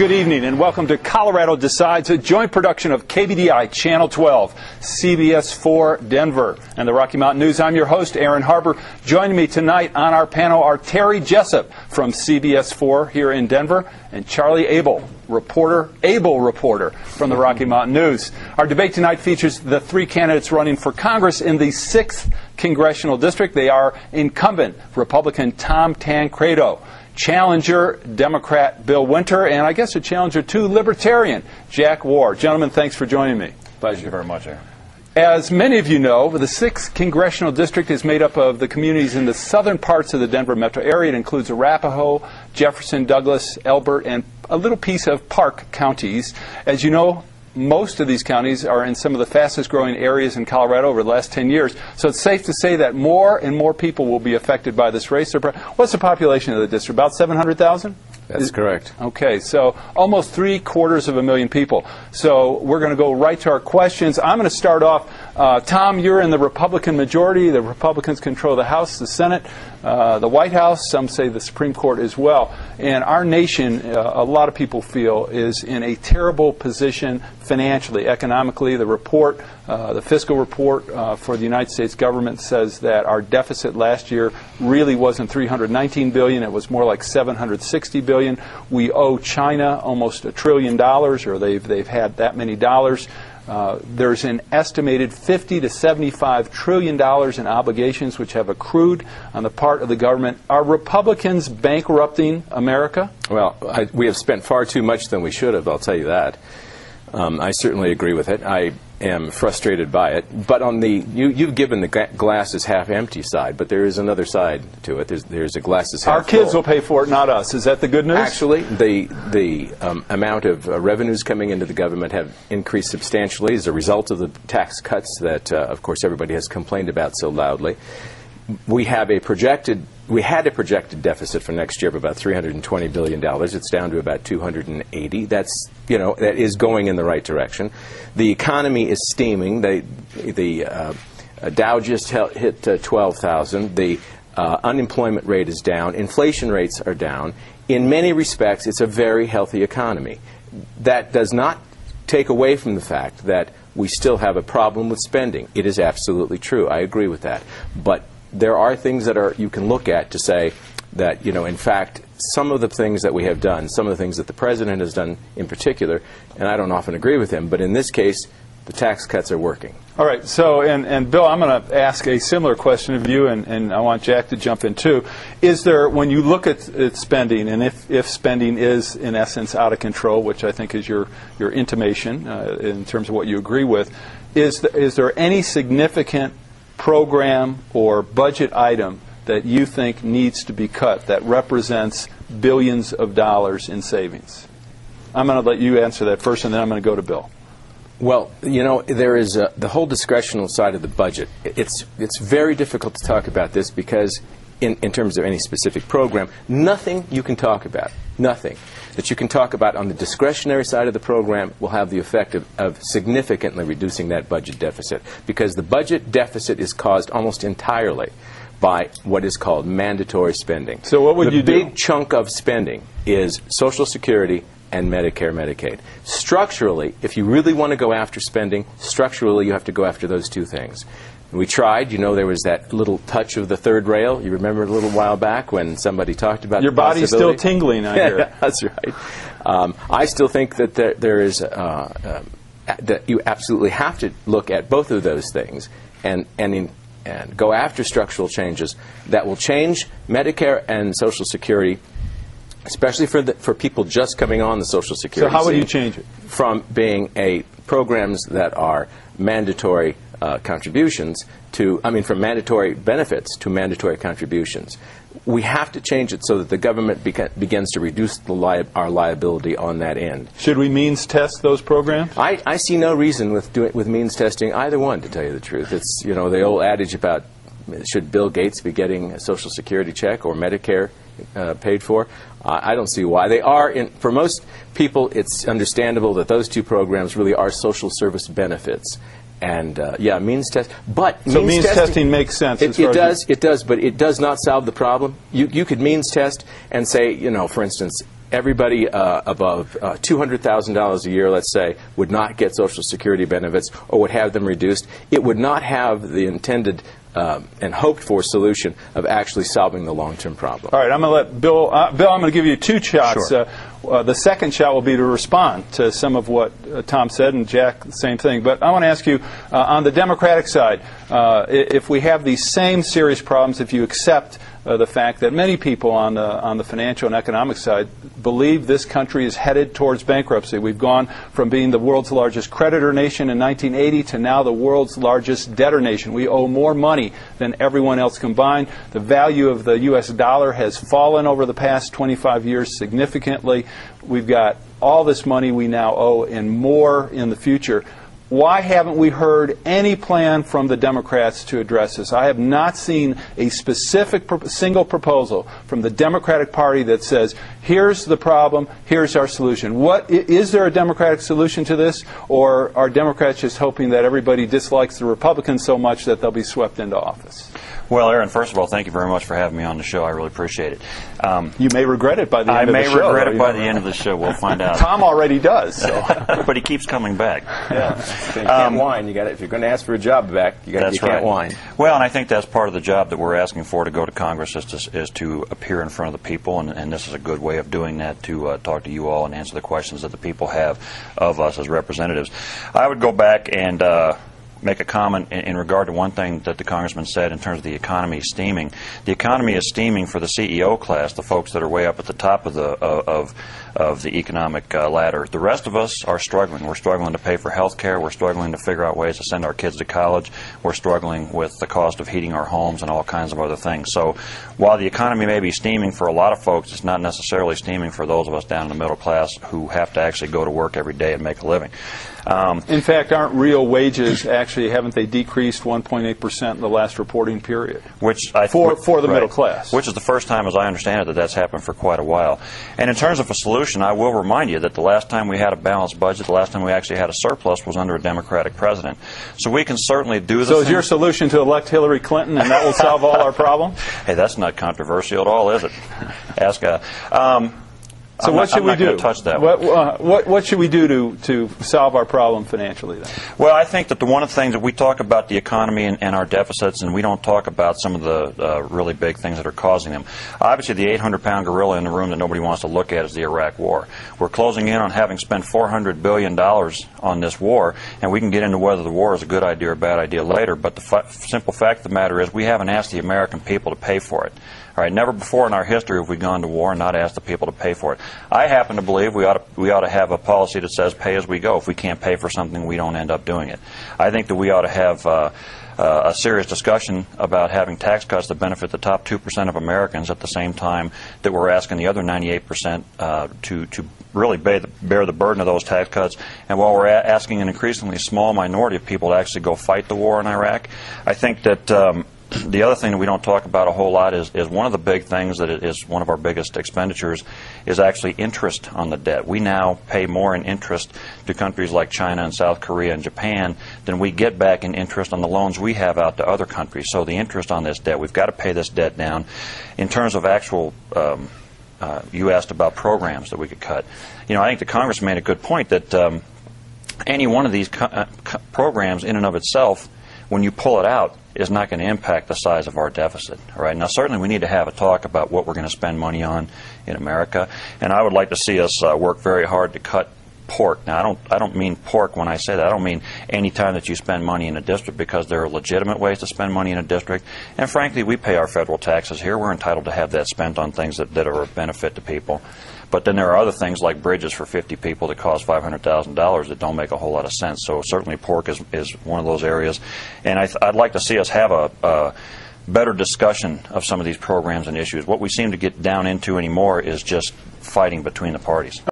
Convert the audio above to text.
Good evening and welcome to Colorado Decides, a joint production of KBDI Channel 12, CBS 4 Denver, and the Rocky Mountain News. I'm your host, Aaron Harper. Joining me tonight on our panel are Terry Jessup from CBS 4 here in Denver and Charlie Abel reporter from the Rocky Mountain News. Our debate tonight features the three candidates running for Congress in the 6th Congressional District. They are incumbent Republican Tom Tancredo, challenger Democrat Bill Winter, and I guess a challenger too, Libertarian Jack Woehr. Gentlemen, thanks for joining me. Pleasure very much, Aaron. As many of you know, the 6th Congressional District is made up of the communities in the southern parts of the Denver metro area. It includes Arapahoe, Jefferson, Douglas, Elbert, and a little piece of Park counties. As you know, most of these counties are in some of the fastest growing areas in Colorado over the last 10 years. So it's safe to say that more and more people will be affected by this race. What's the population of the district? About 700,000? That's correct. Okay, so almost 750,000 people. So we're going to go right to our questions. I'm going to start off. Tom, you're in the Republican majority. The Republicans control the House, the Senate, the White House. Some say the Supreme Court as well. And our nation, a lot of people feel, is in a terrible position financially, economically. The report, the fiscal report for the United States government says that our deficit last year really wasn't $319 billion. It was more like $760 billion. We owe China almost $1 trillion, or they've had that many dollars. There's an estimated $50 to $75 trillion in obligations which have accrued on the part of the government. Are Republicans bankrupting America? Well, we have spent far too much than we should have, I'll tell you that. I certainly agree with it. I am frustrated by it. But on the you've given the glass is half empty side, but there is another side to it. There's a glass is half Our kids full. will pay for it, not us. Is that the good news? Actually, the amount of revenues coming into the government have increased substantially as a result of the tax cuts that, of course, everybody has complained about so loudly. We had a projected deficit for next year of about $320 billion. It's down to about $280. That's, that is going in the right direction. The economy is steaming. The Dow just hit 12,000. The unemployment rate is down. Inflation rates are down. In many respects, it's a very healthy economy. That does not take away from the fact that we still have a problem with spending. It is absolutely true. I agree with that. But there are things that you can look at to say that, in fact, some of the things that we have done, some of the things that the President has done in particular, and I don't often agree with him, but in this case, the tax cuts are working. All right. So, and Bill, I'm going to ask a similar question of you, and I want Jack to jump in too. Is there, when you look at spending, and if spending is in essence out of control, which I think is your intimation in terms of what you agree with, is there any significant program or budget item that you think needs to be cut that represents billions of dollars in savings? I'm going to let you answer that first, and then I'm going to go to Bill. Well, there is the whole discretional side of the budget. It's very difficult to talk about this because in terms of any specific program, nothing you can talk about, nothing that you can talk about on the discretionary side of the program will have the effect of significantly reducing that budget deficit, because the budget deficit is caused almost entirely by what is called mandatory spending. So what would you do? The big chunk of spending is Social Security and Medicare, Medicaid. Structurally, if you really want to go after spending, structurally you have to go after those two things. We tried. There was that little touch of the third rail. You remember a little while back when somebody talked about your body's still tingling, I hear. Yeah, that's right. I still think that there is that you absolutely have to look at both of those things and go after structural changes that will change Medicare and Social Security, especially for people just coming on the Social Security. So how would you change it? From being programs that are mandatory contributions from mandatory benefits to mandatory contributions. We have to change it so that the government begins to reduce our liability on that end. Should we means test those programs? I see no reason with means testing either one, to tell you the truth. It's the old adage about should Bill Gates be getting a Social Security check or Medicare paid for. I don't see why. They are, for most people, it's understandable that those two programs really are social service benefits. And means test. But so means testing makes sense. It does, but it does not solve the problem. You could means test and say, for instance, everybody above $200,000 a year, let's say, would not get Social Security benefits or would have them reduced. It would not have the intended and hoped-for solution of actually solving the long-term problem. All right, I'm going to let Bill. Bill, I'm going to give you two shots. Sure. The second shot will be to respond to some of what Tom said, and Jack, the same thing. But I want to ask you, on the Democratic side, if we have these same serious problems, if you accept the fact that many people on the financial and economic side believe this country is headed towards bankruptcy. We've gone from being the world's largest creditor nation in 1980 to now the world's largest debtor nation. We owe more money than everyone else combined. The value of the U.S. dollar has fallen over the past 25 years significantly. We've got all this money we now owe and more in the future. Why haven't we heard any plan from the Democrats to address this? I have not seen a specific single proposal from the Democratic Party that says, here's the problem, here's our solution. Is there a Democratic solution to this, or are Democrats just hoping that everybody dislikes the Republicans so much that they'll be swept into office? Well, Aaron, first of all, thank you very much for having me on the show. I really appreciate it. You may regret it by the end of the show. I may regret it by the end of the show. We'll find out. Tom already does. So. But he keeps coming back. Yeah. You can't whine. If you're going to ask for a job back, you can't whine. Well, and I think that's part of the job that we're asking for to go to Congress is to appear in front of the people, and this is a good way of doing that, to talk to you all and answer the questions that the people have of us as representatives. I would go back and make a comment in regard to one thing that the congressman said in terms of the economy steaming. The economy is steaming for the CEO class, the folks that are way up at the top of the economic ladder. The rest of us are struggling. We're struggling to pay for health care. We're struggling to figure out ways to send our kids to college. We're struggling with the cost of heating our homes and all kinds of other things. So while the economy may be steaming for a lot of folks, it's not necessarily steaming for those of us down in the middle class who have to actually go to work every day and make a living. In fact, aren't real wages actually, haven't they decreased 1.8% in the last reporting period? Which for the middle class. Which is the first time, as I understand it, that that's happened for quite a while. And in terms of a solution, I will remind you that the last time we had a balanced budget, the last time we actually had a surplus was under a Democratic president. So we can certainly do this. So is your solution to elect Hillary Clinton and that will solve all our problems? Hey, that's not controversial at all, is it? Ask So what should we do? Touch that what should we do to solve our problem financially then? Well, I think that one of the things that we talk about the economy and our deficits, and we don't talk about some of the really big things that are causing them. Obviously, the 800-pound gorilla in the room that nobody wants to look at is the Iraq War. We're closing in on having spent $400 billion on this war, and we can get into whether the war is a good idea or a bad idea later, but the simple fact of the matter is we haven't asked the American people to pay for it. All right, never before in our history have we gone to war and not asked the people to pay for it. I happen to believe we ought to have a policy that says pay as we go. If we can't pay for something, we don't end up doing it. I think that we ought to have a serious discussion about having tax cuts that benefit the top 2% of Americans at the same time that we're asking the other 98% to really bear the burden of those tax cuts. And while we're asking an increasingly small minority of people to actually go fight the war in Iraq, I think that the other thing that we don't talk about a whole lot is one of the big things that is one of our biggest expenditures is actually interest on the debt. We now pay more in interest to countries like China and South Korea and Japan than we get back in interest on the loans we have out to other countries. So the interest on this debt, we've got to pay this debt down. In terms of actual, you asked about programs that we could cut. You know, I think the Congress made a good point that any one of these programs in and of itself, when you pull it out, is not going to impact the size of our deficit. All right. Now, certainly we need to have a talk about what we're going to spend money on in America, and I would like to see us work very hard to cut pork. Now, I don't mean pork when I say that. I don't mean any time that you spend money in a district, because there are legitimate ways to spend money in a district, and frankly, we pay our federal taxes here. We're entitled to have that spent on things that are of benefit to people. But then there are other things like bridges for 50 people that cost $500,000 that don't make a whole lot of sense. So certainly pork is one of those areas. And I'd like to see us have a better discussion of some of these programs and issues. What we seem to get down into anymore is just fighting between the parties.